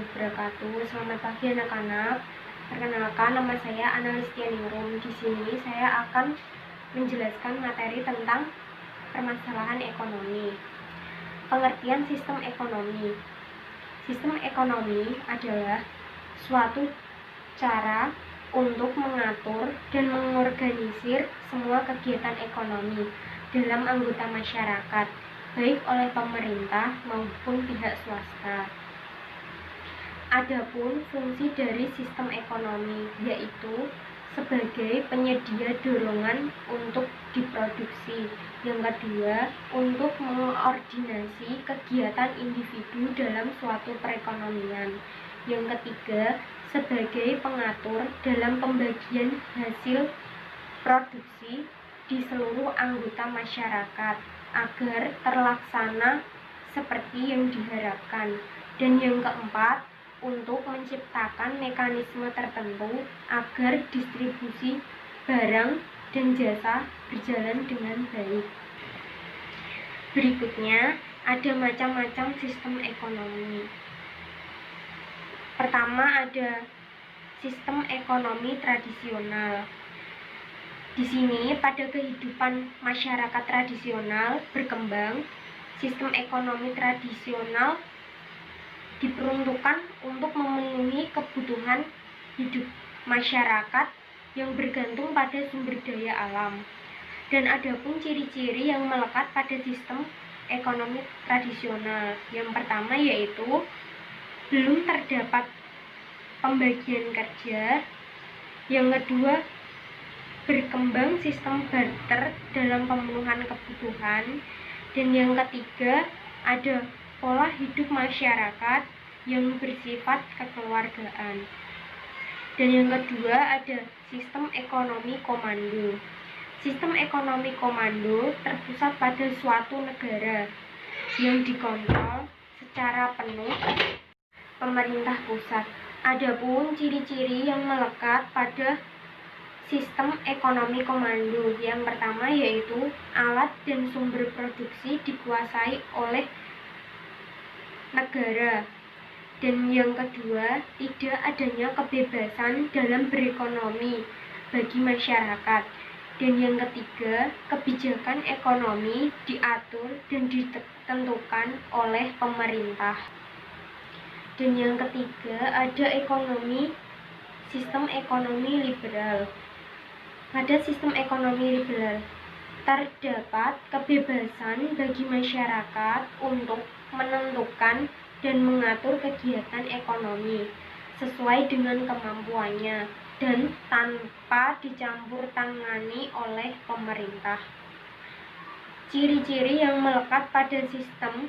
wabarakatuh. Selamat pagi anak-anak. Perkenalkan, nama saya Analistianingrum. Di sini saya akan menjelaskan materi tentang permasalahan ekonomi. Pengertian sistem ekonomi. Sistem ekonomi adalah suatu cara untuk mengatur dan mengorganisir semua kegiatan ekonomi dalam anggota masyarakat, baik oleh pemerintah maupun pihak swasta. Adapun fungsi dari sistem ekonomi yaitu sebagai penyedia dorongan untuk diproduksi. Yang kedua, untuk mengordinasi kegiatan individu dalam suatu perekonomian. Yang ketiga, sebagai pengatur dalam pembagian hasil produksi di seluruh anggota masyarakat agar terlaksana seperti yang diharapkan. Dan yang keempat, untuk menciptakan mekanisme tertentu agar distribusi barang dan jasa berjalan dengan baik. Berikutnya, ada macam-macam sistem ekonomi. Pertama, ada sistem ekonomi tradisional. Di sini, pada kehidupan masyarakat tradisional berkembang, sistem ekonomi tradisional diperuntukkan untuk memenuhi kebutuhan hidup masyarakat yang bergantung pada sumber daya alam. Dan ada pun ciri-ciri yang melekat pada sistem ekonomi tradisional. Yang pertama yaitu belum terdapat pembagian kerja. Yang kedua, berkembang sistem barter dalam pemenuhan kebutuhan. Dan yang ketiga, ada pola hidup masyarakat yang bersifat kekeluargaan. Dan yang kedua, ada sistem ekonomi komando. Sistem ekonomi komando terpusat pada suatu negara yang dikontrol secara penuh pemerintah pusat. Adapun ciri-ciri yang melekat pada sistem ekonomi komando. Yang pertama yaitu alat dan sumber produksi dikuasai oleh negara. Dan yang kedua, tidak adanya kebebasan dalam berekonomi bagi masyarakat. Dan yang ketiga, kebijakan ekonomi diatur dan ditentukan oleh pemerintah. Dan yang ketiga, ada sistem ekonomi liberal. Pada sistem ekonomi liberal terdapat kebebasan bagi masyarakat untuk menentukan dan mengatur kegiatan ekonomi sesuai dengan kemampuannya dan tanpa dicampur tangani oleh pemerintah. Ciri-ciri yang melekat pada sistem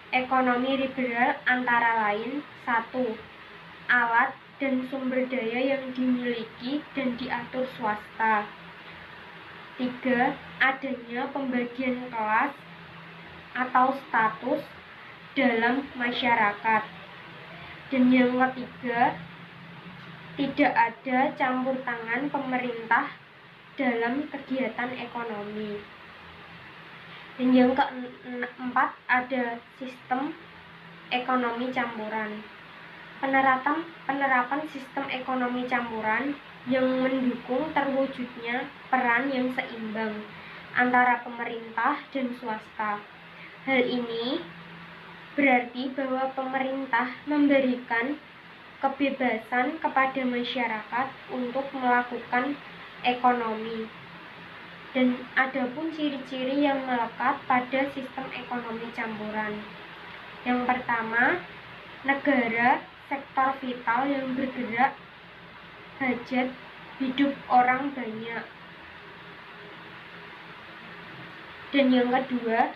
ekonomi liberal antara lain: 1. Alat dan sumber daya yang dimiliki dan diatur swasta. 3. Adanya pembagian kelas atau status dalam masyarakat. Dan yang ketiga, tidak ada campur tangan pemerintah dalam kegiatan ekonomi. Dan yang keempat, ada sistem ekonomi campuran. Penerapan sistem ekonomi campuran yang mendukung terwujudnya peran yang seimbang antara pemerintah dan swasta. Hal ini berarti bahwa pemerintah memberikan kebebasan kepada masyarakat untuk melakukan ekonomi. Dan ada pun ciri-ciri yang melekat pada sistem ekonomi campuran. Yang pertama, negara sektor vital yang bergerak, hajat hidup orang banyak. Dan yang kedua,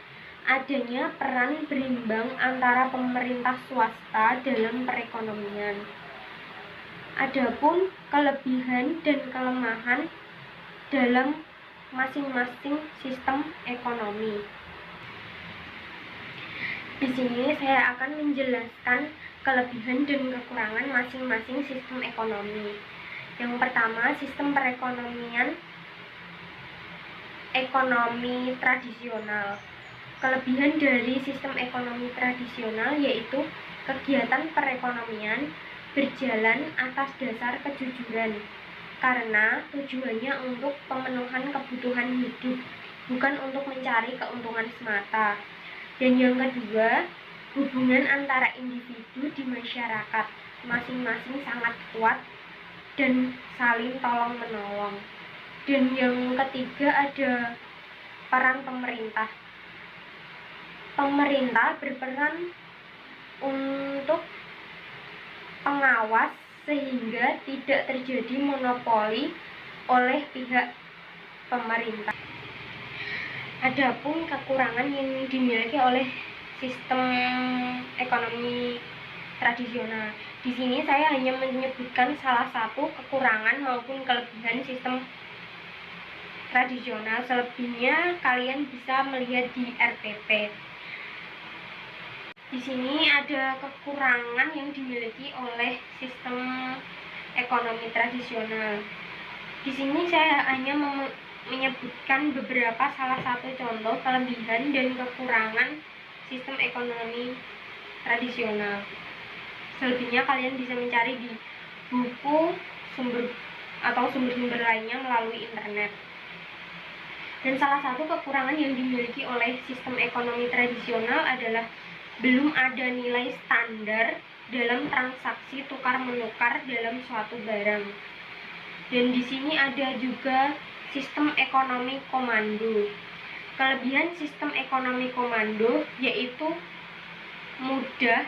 adanya peran berimbang antara pemerintah swasta dalam perekonomian. Adapun kelebihan dan kelemahan dalam masing-masing sistem ekonomi. Di sini saya akan menjelaskan kelebihan dan kekurangan masing-masing sistem ekonomi. Yang pertama, sistem perekonomian ekonomi tradisional. Kelebihan dari sistem ekonomi tradisional yaitu kegiatan perekonomian berjalan atas dasar kejujuran, karena tujuannya untuk pemenuhan kebutuhan hidup, bukan untuk mencari keuntungan semata. Dan yang kedua, hubungan antara individu di masyarakat masing-masing sangat kuat dan saling tolong-menolong. Dan yang ketiga ada peran pemerintah. Pemerintah berperan untuk pengawas sehingga tidak terjadi monopoli oleh pihak pemerintah. Adapun kekurangan yang dimiliki oleh sistem ekonomi tradisional. Di sini saya hanya menyebutkan salah satu kekurangan maupun kelebihan sistem tradisional. Selebihnya kalian bisa melihat di RPP. Di sini ada kekurangan yang dimiliki oleh sistem ekonomi tradisional. Di sini saya hanya menyebutkan beberapa salah satu contoh kelebihan dan kekurangan sistem ekonomi tradisional. Selebihnya kalian bisa mencari di buku atau sumber-sumber lainnya melalui internet. Dan salah satu kekurangan yang dimiliki oleh sistem ekonomi tradisional adalah belum ada nilai standar dalam transaksi tukar-menukar dalam suatu barang. Dan di sini ada juga sistem ekonomi komando. Kelebihan sistem ekonomi komando yaitu mudah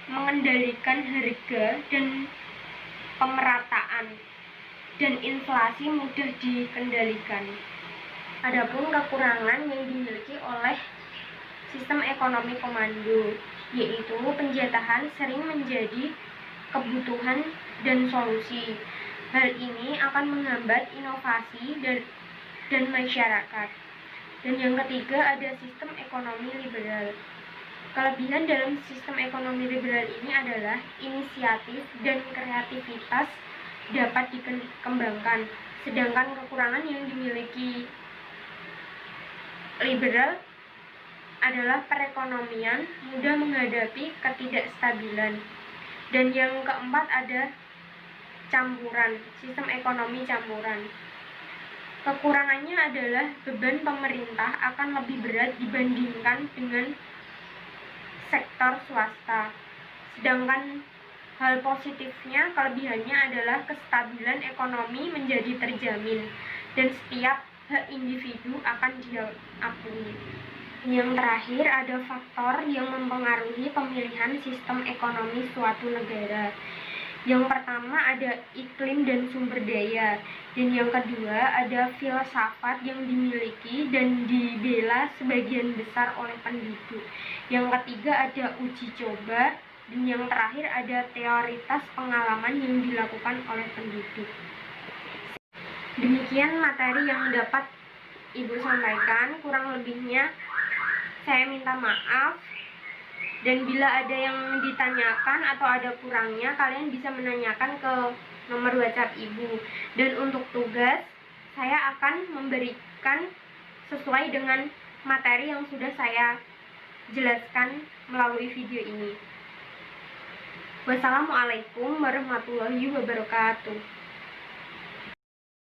mengendalikan harga dan pemerataan, dan inflasi mudah dikendalikan. Adapun kekurangan yang dimiliki oleh sistem ekonomi komando yaitu penjatahan sering menjadi kebutuhan dan solusi. Hal ini akan menghambat inovasi dan masyarakat. Dan yang ketiga ada sistem ekonomi liberal. Kelebihan dalam sistem ekonomi liberal ini adalah inisiatif dan kreativitas dapat dikembangkan. Sedangkan kekurangan yang dimiliki liberal adalah perekonomian mudah menghadapi ketidakstabilan. Dan yang keempat ada campuran, sistem ekonomi campuran. Kekurangannya adalah beban pemerintah akan lebih berat dibandingkan dengan sektor swasta. Sedangkan hal positifnya, kelebihannya adalah kestabilan ekonomi menjadi terjamin dan setiap hak individu akan diakui. Yang terakhir ada faktor yang mempengaruhi pemilihan sistem ekonomi suatu negara. Yang pertama ada iklim dan sumber daya, dan yang kedua ada filsafat yang dimiliki dan dibela sebagian besar oleh penduduk. Yang ketiga ada uji coba, dan yang terakhir ada teoritas pengalaman yang dilakukan oleh penduduk. Demikian materi yang dapat Ibu sampaikan, kurang lebihnya saya minta maaf. Dan bila ada yang ditanyakan atau ada kurangnya, kalian bisa menanyakan ke nomor WhatsApp Ibu. Dan untuk tugas, saya akan memberikan sesuai dengan materi yang sudah saya jelaskan melalui video ini. Wassalamualaikum warahmatullahi wabarakatuh.